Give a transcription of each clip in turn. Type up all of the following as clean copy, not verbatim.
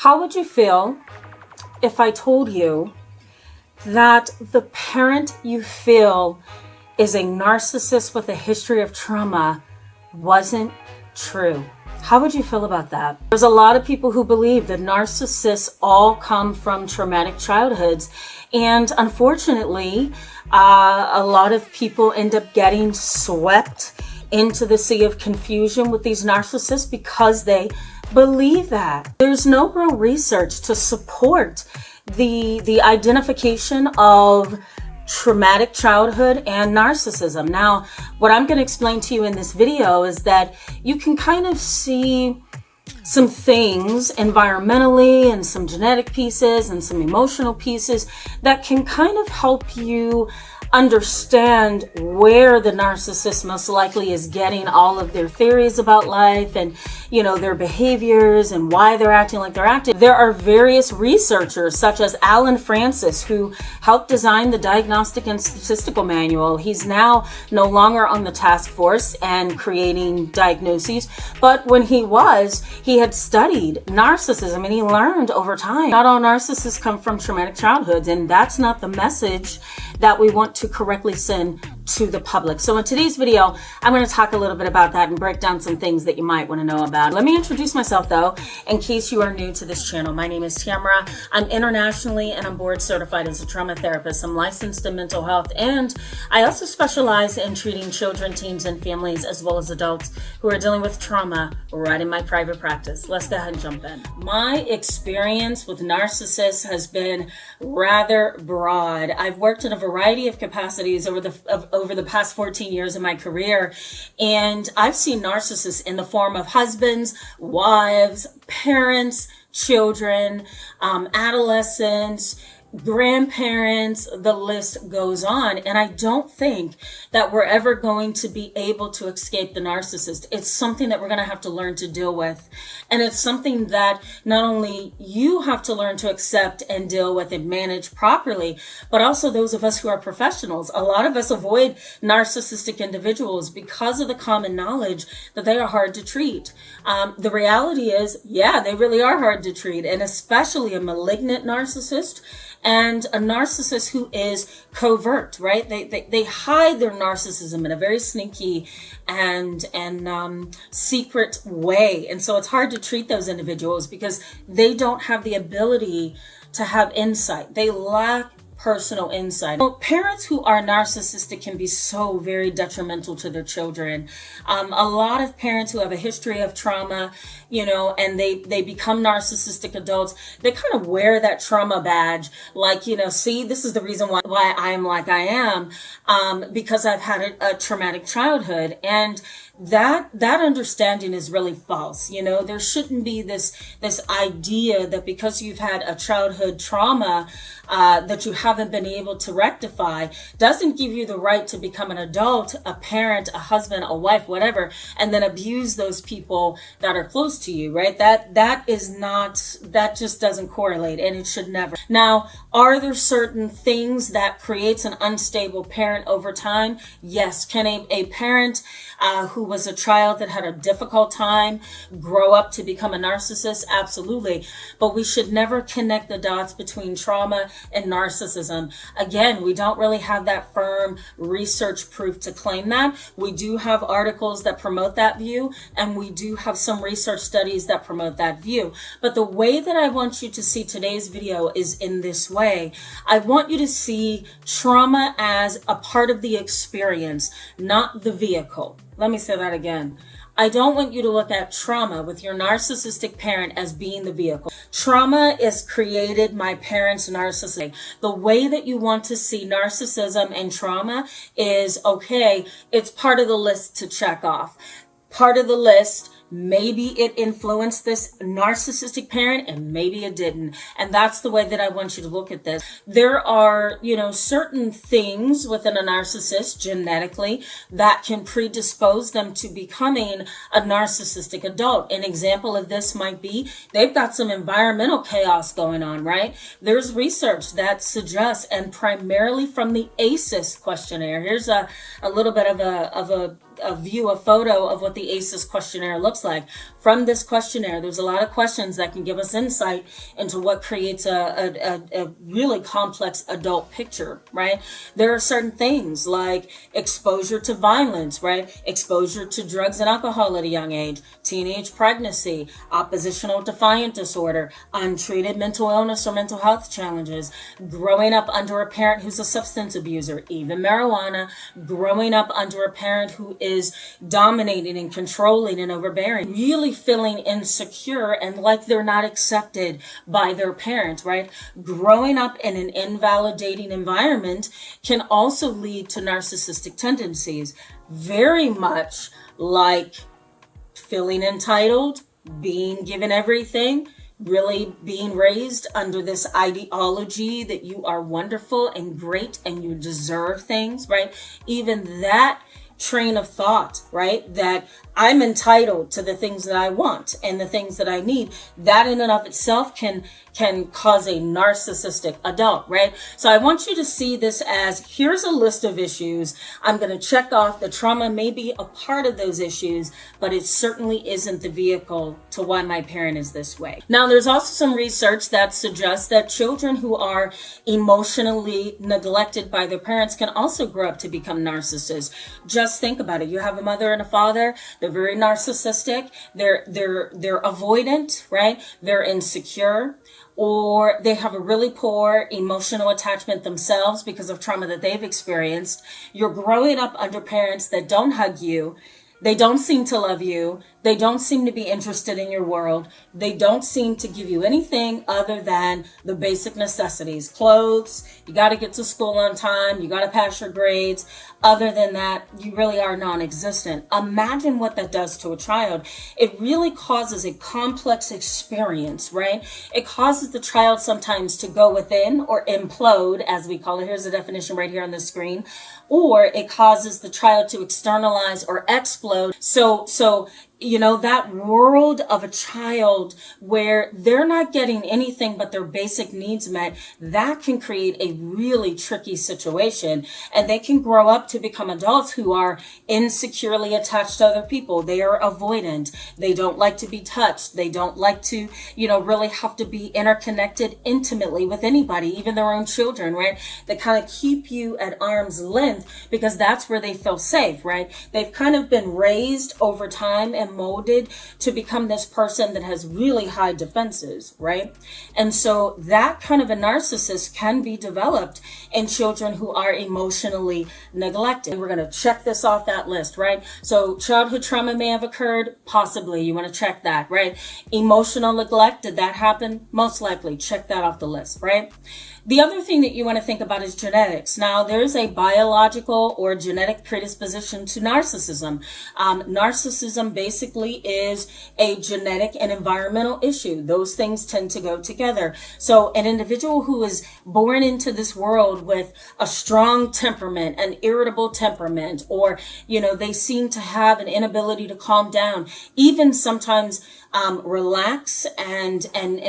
How would you feel if I told you that the parent you feel is a narcissist with a history of trauma wasn't true? How would you feel about that? There's a lot of people who believe that narcissists all come from traumatic childhoods. And unfortunately, a lot of people end up getting swept into the sea of confusion with these narcissists because they believe that. There's no real research to support the identification of traumatic childhood and narcissism. Now, what I'm going to explain to you in this video is that you can kind of see some things environmentally and some genetic pieces and some emotional pieces that can kind of help you understand where the narcissist most likely is getting all of their theories about life and, you know, their behaviors and why they're acting like they're acting. There are various researchers such as Alan Francis who helped design the Diagnostic and Statistical Manual. He's now no longer on the task force and creating diagnoses, but when he had studied narcissism and he learned over time not all narcissists come from traumatic childhoods, and that's not the message that we want to correctly send to the public. So in today's video, I'm going to talk a little bit about that and break down some things that you might want to know about. Let me introduce myself though, in case you are new to this channel. My name is Tamara. I'm internationally and I'm board certified as a trauma therapist. I'm licensed in mental health, and I also specialize in treating children, teens, and families, as well as adults who are dealing with trauma right in my private practice. Let's go ahead and jump in. My experience with narcissists has been rather broad. I've worked in a variety of capacities over the past 14 years of my career, and I've seen narcissists in the form of husbands, wives, parents, children, adolescents, grandparents, the list goes on. And I don't think that we're ever going to be able to escape the narcissist. It's something that we're going to have to learn to deal with. And it's something that not only you have to learn to accept and deal with and manage properly, but also those of us who are professionals. A lot of us avoid narcissistic individuals because of the common knowledge that they are hard to treat. The reality is, yeah, they really are hard to treat, and especially a malignant narcissist and a narcissist who is covert, right? They hide their narcissism in a very sneaky and secret way. And so it's hard to treat those individuals because they don't have the ability to have insight. They lack personal insight. Well, parents who are narcissistic can be so very detrimental to their children. A lot of parents who have a history of trauma, you know, and they become narcissistic adults, they kind of wear that trauma badge, like, you know, see, this is the reason why I am like I am, because I've had a traumatic childhood. And that understanding is really false. You know, there shouldn't be this idea that because you've had a childhood trauma that you haven't been able to rectify doesn't give you the right to become an adult, a parent, a husband, a wife, whatever, and then abuse those people that are close to you, right? That just doesn't correlate, and it should never. Now, are there certain things that creates an unstable parent over time? Yes. Can a parent who was a child that had a difficult time grow up to become a narcissist? Absolutely. But we should never connect the dots between trauma and narcissism. Again, we don't really have that firm research proof to claim that. We do have articles that promote that view, and we do have some research studies that promote that view. But the way that I want you to see today's video is in this way. I want you to see trauma as a part of the experience, not the vehicle. Let me say that again. I don't want you to look at trauma with your narcissistic parent as being the vehicle. Trauma is created by parents' narcissism. The way that you want to see narcissism and trauma is, okay, it's part of the list to check off. Part of the list. Maybe it influenced this narcissistic parent and maybe it didn't. And that's the way that I want you to look at this. There are, you know, certain things within a narcissist genetically that can predispose them to becoming a narcissistic adult. An example of this might be they've got some environmental chaos going on, right? There's research that suggests, and primarily from the ACEs questionnaire. Here's a little bit of a a photo of what the ACEs questionnaire looks like. From this questionnaire, there's a lot of questions that can give us insight into what creates a really complex adult picture, right? There are certain things like exposure to violence, right? Exposure to drugs and alcohol at a young age, teenage pregnancy, oppositional defiant disorder, untreated mental illness or mental health challenges, growing up under a parent who's a substance abuser, even marijuana, growing up under a parent who is dominating and controlling and overbearing, really feeling insecure and like they're not accepted by their parents, right? Growing up in an invalidating environment can also lead to narcissistic tendencies, very much like feeling entitled, being given everything, really being raised under this ideology that you are wonderful and great and you deserve things, right? Even that train of thought, right? That I'm entitled to the things that I want and the things that I need. That in and of itself can cause a narcissistic adult, right? So I want you to see this as, here's a list of issues. I'm going to check off the trauma may be a part of those issues, but it certainly isn't the vehicle to why my parent is this way. Now, there's also some research that suggests that children who are emotionally neglected by their parents can also grow up to become narcissists. Just think about it. You have a mother and a father. They're very narcissistic. They're avoidant, right? They're insecure, or they have a really poor emotional attachment themselves because of trauma that they've experienced. You're growing up under parents that don't hug you. They don't seem to love you. They don't seem to be interested in your world. They don't seem to give you anything other than the basic necessities. Clothes, you got to get to school on time, you got to pass your grades. Other than that, you really are non-existent. Imagine what that does to a child. It really causes a complex experience, right? It causes the child sometimes to go within or implode, as we call it. Here's the definition right here on the screen. Or it causes the child to externalize or explode. So that world of a child where they're not getting anything but their basic needs met, that can create a really tricky situation. And they can grow up to become adults who are insecurely attached to other people. They are avoidant. They don't like to be touched. They don't like to, really have to be interconnected intimately with anybody, even their own children, right? They kind of keep you at arm's length because that's where they feel safe, right? They've kind of been raised over time and molded to become this person that has really high defenses, right? And so that kind of a narcissist can be developed in children who are emotionally neglected. We're going to check this off that list, right? So childhood trauma may have occurred, possibly. You want to check that, right? Emotional neglect, did that happen? Most likely. Check that off the list, right? The other thing that you want to think about is genetics. Now, there's a biological or genetic predisposition to narcissism. Narcissism basically is a genetic and environmental issue. Those things tend to go together. So an individual who is born into this world with a strong temperament, an irritable temperament, or, they seem to have an inability to calm down, even sometimes relax and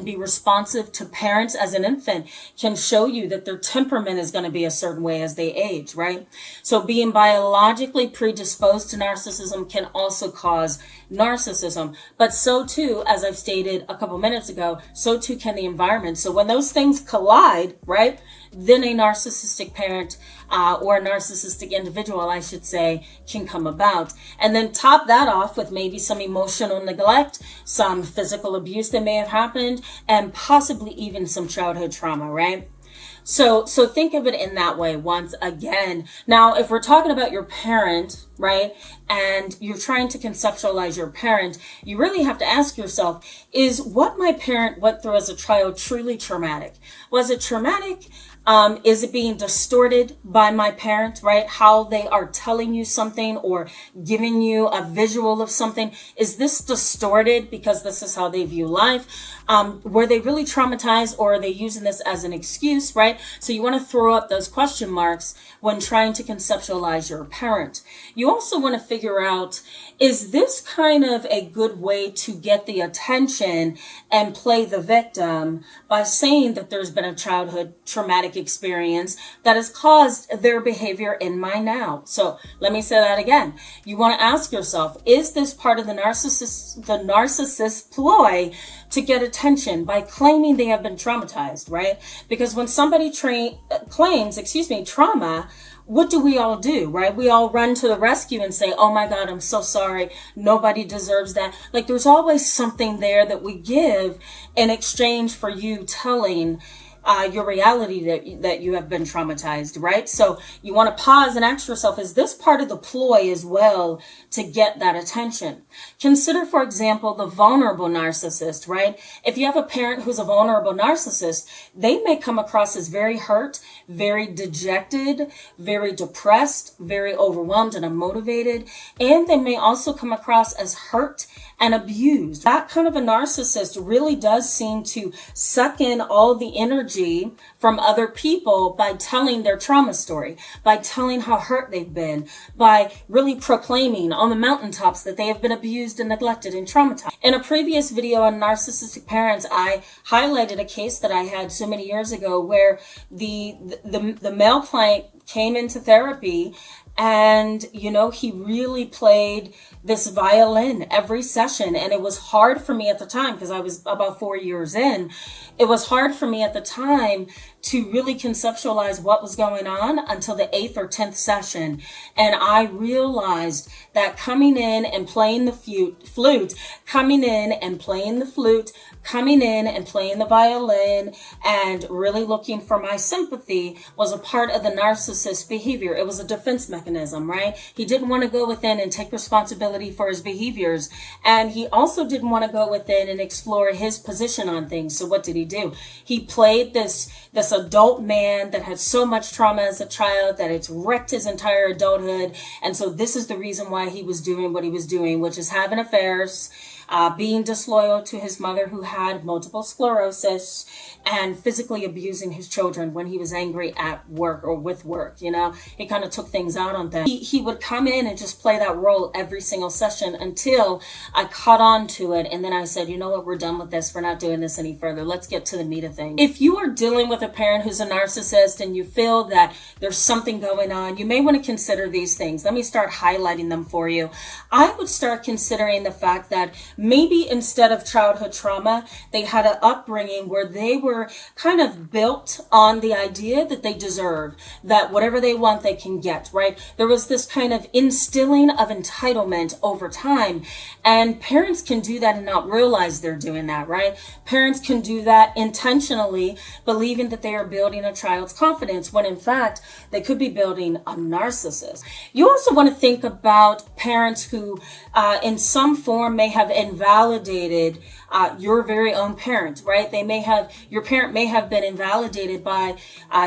be responsive to parents as an infant, can show you that their temperament is going to be a certain way as they age, right? So being biologically predisposed to narcissism can also cause narcissism. But so too, as I've stated a couple minutes ago, so too can the environment. So when those things collide, right, then a narcissistic parent or a narcissistic individual, I should say, can come about. And then top that off with maybe some emotional neglect, some physical abuse that may have happened, and possibly even some childhood trauma, right? So think of it in that way once again. Now, if we're talking about your parent, right, and you're trying to conceptualize your parent, you really have to ask yourself, is what my parent went through as a child truly traumatic? Was it traumatic? Is it being distorted by my parent, right? How they are telling you something or giving you a visual of something. Is this distorted because this is how they view life? Were they really traumatized, or are they using this as an excuse, right? So you want to throw up those question marks when trying to conceptualize your parent. You also want to figure out, is this kind of a good way to get the attention and play the victim by saying that there's been a childhood traumatic experience that has caused their behavior in my now? So let me say that again. You want to ask yourself, is this part of the narcissist ploy to get attention by claiming they have been traumatized, right? Because when somebody claims trauma, what do we all do, right? We all run to the rescue and say, oh my God, I'm so sorry. Nobody deserves that. Like, there's always something there that we give in exchange for you telling your reality that you have been traumatized, right? So you want to pause and ask yourself, is this part of the ploy as well to get that attention? Consider, for example, the vulnerable narcissist, right? If you have a parent who's a vulnerable narcissist, they may come across as very hurt, very dejected, very depressed, very overwhelmed and unmotivated, and they may also come across as hurt and abused. That kind of a narcissist really does seem to suck in all the energy from other people by telling their trauma story, by telling how hurt they've been, by really proclaiming on the mountaintops that they have been abused and neglected and traumatized. In a previous video on narcissistic parents, I highlighted a case that I had so many years ago where the male client came into therapy, and, he really played this violin every session. And it was hard for me at the time, because I was about 4 years in. It was hard for me at the time to really conceptualize what was going on until the 8th or 10th session. And I realized that coming in and playing the flute, coming in and playing the flute, coming in and playing the violin, and really looking for my sympathy was a part of the narcissist behavior. It was a defense mechanism, right? He didn't want to go within and take responsibility for his behaviors. And he also didn't want to go within and explore his position on things. So what did he do? He played this adult man that had so much trauma as a child that it's wrecked his entire adulthood. And so this is the reason why he was doing what he was doing, which is having affairs, being disloyal to his mother who had multiple sclerosis, and physically abusing his children when he was angry at work or with work. He kind of took things out on them. He would come in and just play that role every single session until I caught on to it. And then I said, you know what, we're done with this. We're not doing this any further. Let's get to the meat of things. If you are dealing with a parent who's a narcissist and you feel that there's something going on, you may want to consider these things. Let me start highlighting them for you. I would start considering the fact that maybe instead of childhood trauma, they had an upbringing where they were kind of built on the idea that they deserve, that whatever they want, they can get, right? There was this kind of instilling of entitlement over time. And parents can do that and not realize they're doing that, right? Parents can do that intentionally, believing that they are building a child's confidence, when in fact, they could be building a narcissist. You also want to think about parents who, in some form, may have invalidated your very own parent, right? Your parent may have been invalidated by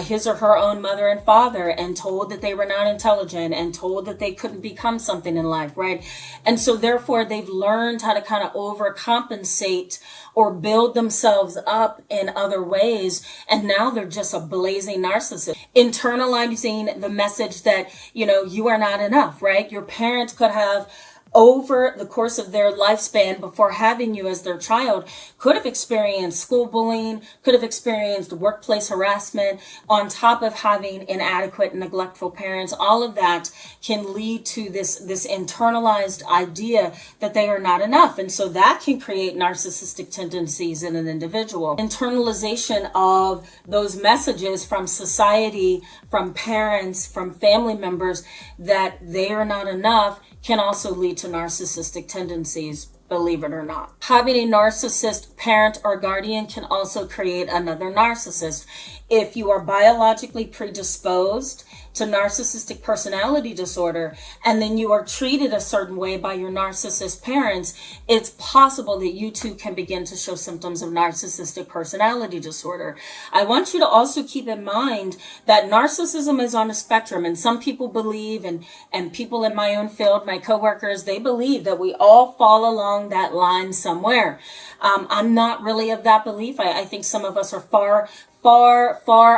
his or her own mother and father, and told that they were not intelligent, and told that they couldn't become something in life, right? And so therefore they've learned how to kind of overcompensate or build themselves up in other ways. And now they're just a blazing narcissist, internalizing the message that, you are not enough, right? Your parents could have, over the course of their lifespan before having you as their child, could have experienced school bullying, could have experienced workplace harassment, on top of having inadequate and neglectful parents. All of that can lead to this internalized idea that they are not enough. And so that can create narcissistic tendencies in an individual. Internalization of those messages from society, from parents, from family members, that they are not enough, can also lead to narcissistic tendencies, believe it or not. Having a narcissist parent or guardian can also create another narcissist. If you are biologically predisposed to narcissistic personality disorder, and then you are treated a certain way by your narcissist parents, it's possible that you too can begin to show symptoms of narcissistic personality disorder. I want you to also keep in mind that narcissism is on a spectrum, and some people believe, and people in my own field, my coworkers, they believe that we all fall along that line somewhere. I'm not really of that belief. I think some of us are far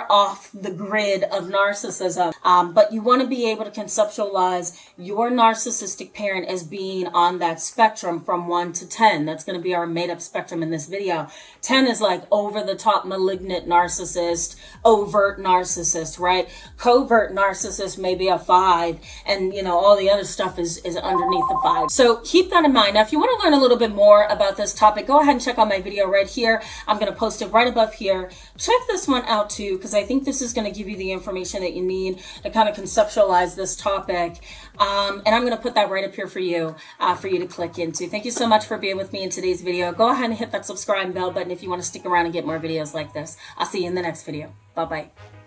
off the grid of narcissism. But you want to be able to conceptualize your narcissistic parent as being on that spectrum from 1 to 10. That's going to be our made-up spectrum in this video. 10 is like over-the-top malignant narcissist, overt narcissist, right? Covert narcissist may be a 5, and all the other stuff is underneath the 5. So keep that in mind. Now, if you want to learn a little bit more about this topic, go ahead and check out my video right here. I'm going to post it right above here. Check this one out too, because I think this is going to give you the information that you need to kind of conceptualize this topic. And I'm going to put that right up here for you to click into. Thank you so much for being with me in today's video. Go ahead and hit that subscribe bell button if you want to stick around and get more videos like this. I'll see you in the next video. Bye-bye.